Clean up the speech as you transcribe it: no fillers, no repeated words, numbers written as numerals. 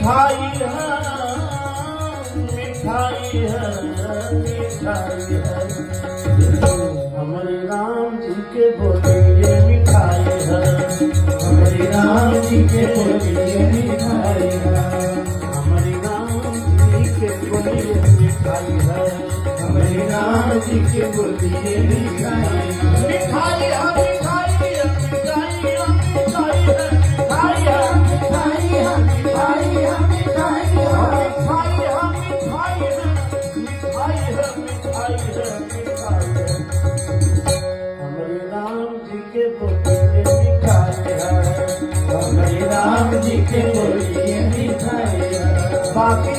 मिठाई है, मिठाई है, मिठाई है। हमारे राम जी के बोले ये मिठाई है, हमारे राम जी के बोले ये मिठाई है, हमारे राम जी के बोले ये मिठाई है, हमारे राम जी के बोले ये मिठाई है। मिठाई है, मिठाई है, मिठाई है, मिठाई है, मिठाई है, मिठाई है, मिठाई है, मिठाई है, मिठाई है, मिठाई है, मिठाई है, मिठाई है, मिठाई है। हमारे राम जी के बोले ये मिठाई है, हमारे राम जी के बोले ये मिठाई है। बाकी